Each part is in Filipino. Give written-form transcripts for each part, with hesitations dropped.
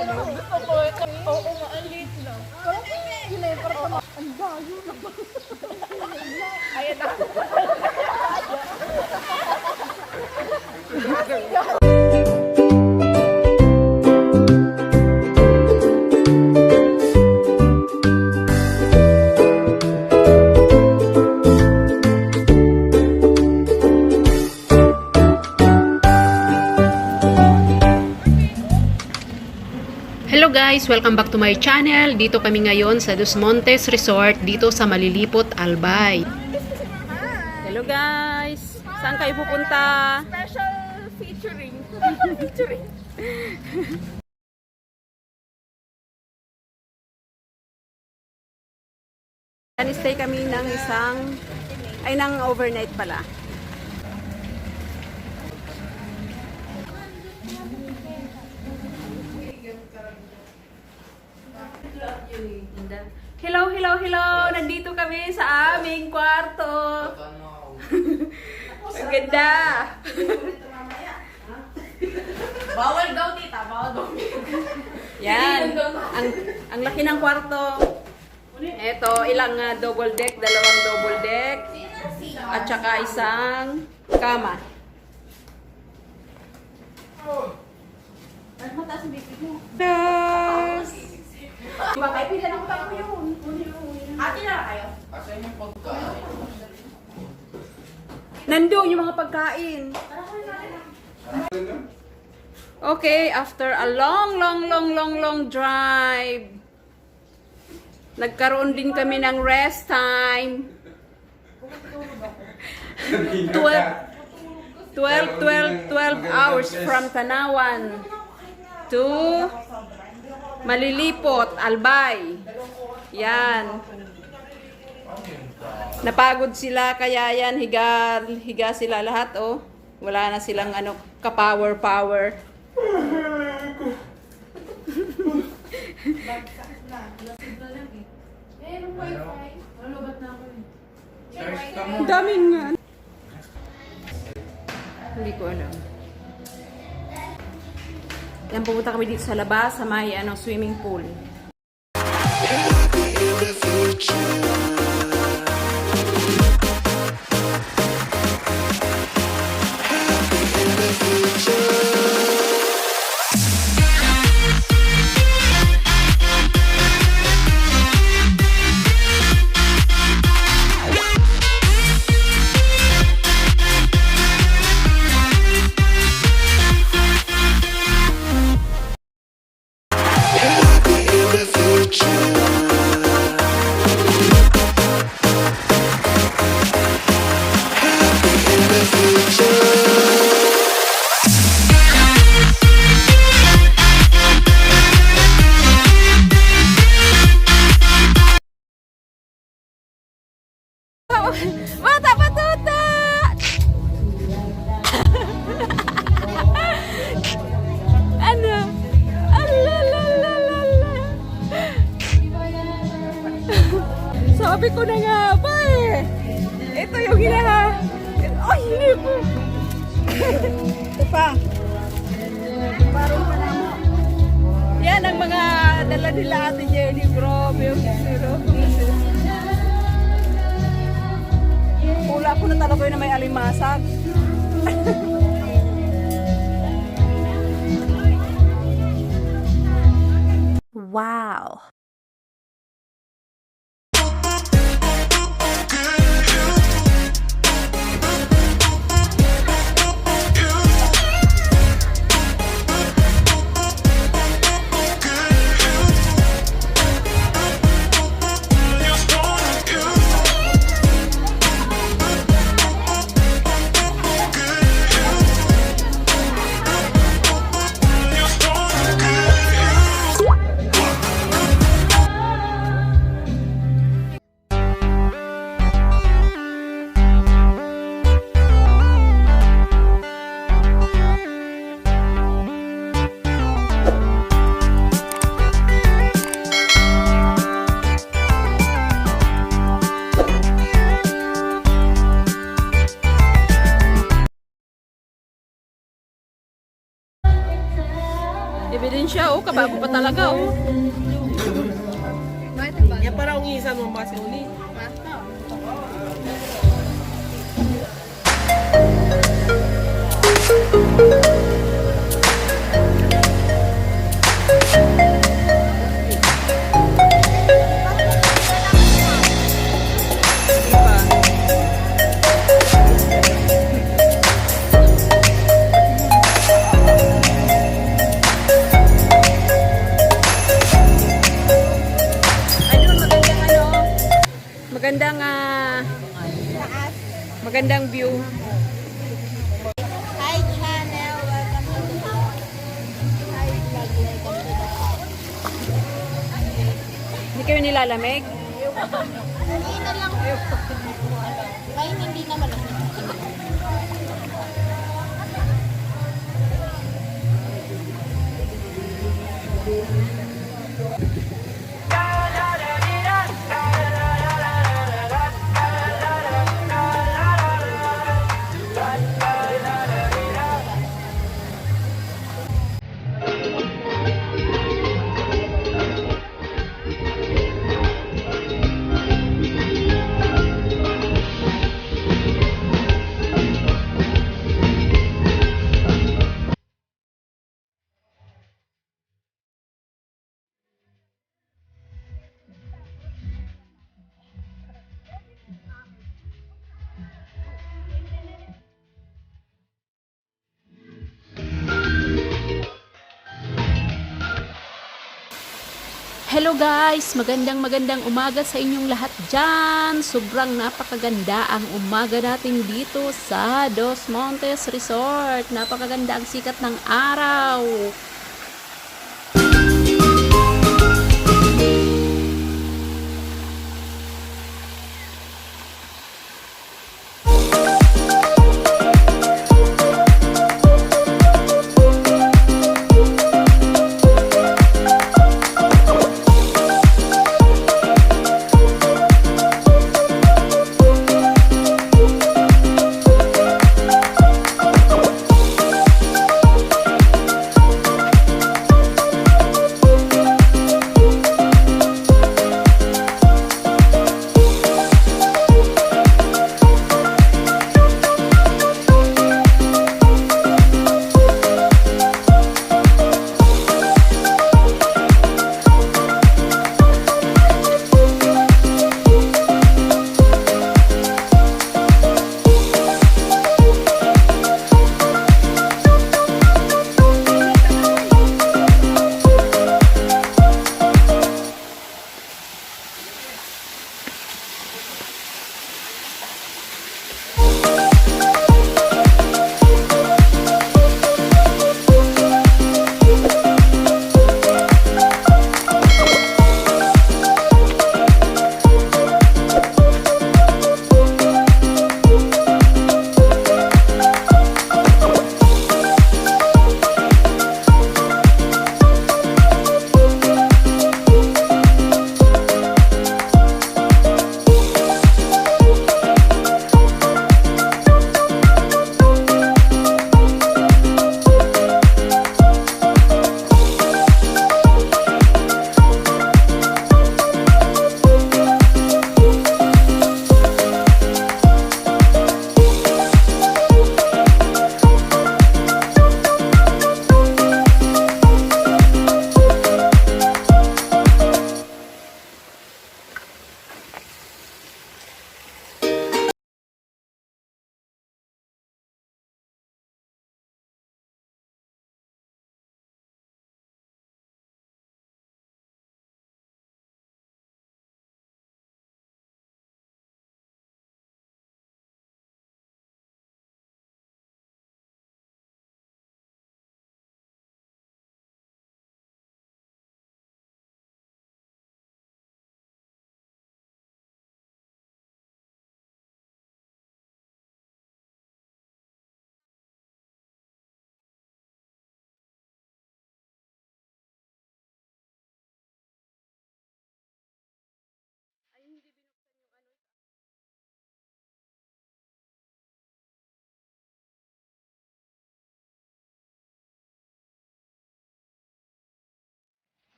ano, gusto ko. Oo, maalit lang. Parang, yun na yung parang, ang dayo na ba? Ayan na. Hello guys! Welcome back to my channel. Dito kami ngayon sa Dos Montes Resort dito sa Malilipot, Albay. Hello guys! Saan kayo pupunta? Special featuring. Featuring. Stay kami ng ng overnight pala. Hello, hello, hello! Nandito kami sa aming kwarto. Ang ganda! Bawal daw, tita. Bawal daw. Yan. Ang laki ng kwarto. Ito, ilang double deck, dalawang double deck. At saka isang kama. Yes! Bakit pila ng utang ko yun? Ate na kayo? Asan yung pagkain? Nandun yung mga pagkain. Okay, after a long drive, nagkaroon din kami ng rest time. 12 hours from Tanawan to Malilipot, Albay. Yan. Napagod sila kaya yan, higa sila lahat, oh. Wala na silang ka-power. Daming nga. Hindi ko alam. Yan, pupunta kami dito sa labas, sa may swimming pool. Mata patuta! Ano? Alalalala. Sabi ko na nga ba eh. Ito yung hinaha. Ay, hindi po. Ito pa. Parang pa na mo. Yan ang mga dala nila Ate Jenny. Grabe yung zero. Pula ko na talaga yun na may alimasag. Wow! Ebidensya, oh. Kabago pa talaga, oh. Yan para ungisan mo ba si Uli? Magandang magandang view. Hi channel, welcome to the hi vlog, welcome to the Hindi kayo nilalamig? hindi na lang kahit hindi naman Hello guys! Magandang umaga sa inyong lahat dyan. Sobrang napakaganda ang umaga natin dito sa Dos Montes Resort. Napakaganda ang sikat ng araw.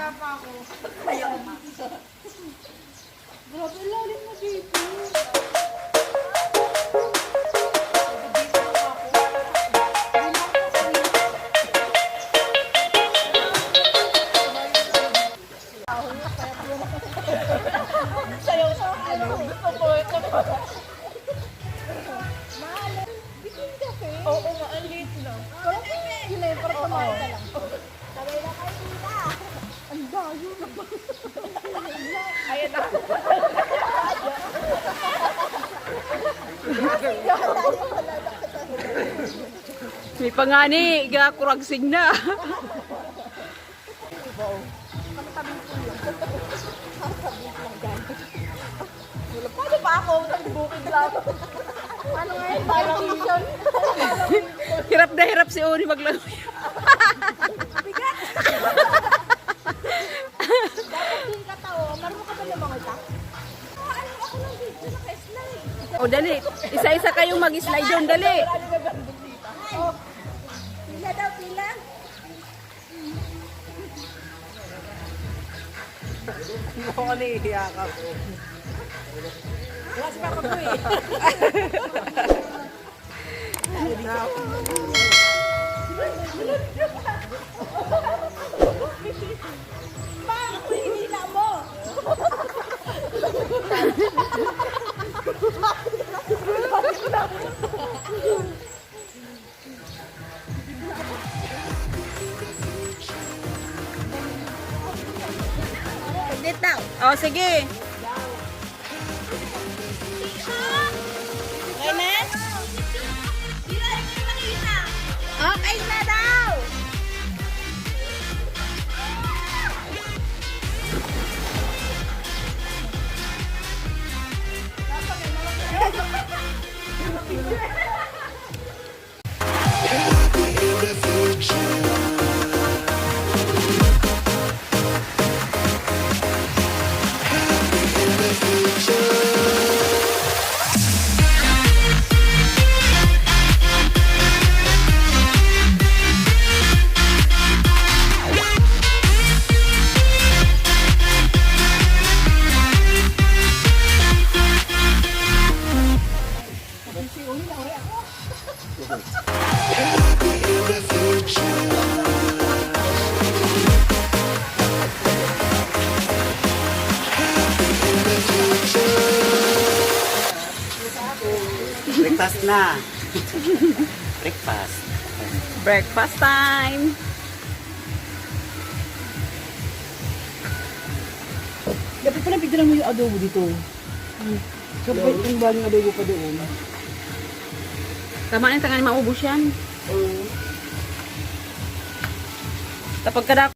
Grabe, lalim na dito. Sayaw sa ano? Gusto ko ito. Mahal. Bikin kape. Oo, maalit lang. Parang yun na yun, parang tumayo ka lang. Sabay na kayo tita. Ang dayo na ba? Ayan na. May pangani, kuragsing na. Paano ba ako? Nag-booking lang. Ano nga yun? Violation? Hirap na hirap si Oni maglaro. Bigat! Dapat din ka tao. Marunong ka ba lumangoy ka? Ano ako lang dito? Naka-slide. O dali, isa-isa kayong mag-slide doon, dali. Ano na gandun dito? Oh. Pila daw, pila. Hindi ko kanihiyakap. Wala si Papa ko eh. Ma'am, hinila mo. Saglit daw. O sige. Okay na? Okay na daw. Breakfast na. Breakfast. Breakfast time. Dapat pala pigdaran mo yung adobo dito. Kapag yung baling adobo pa doon. Tama na yung tangan maubos yan. Tapos kada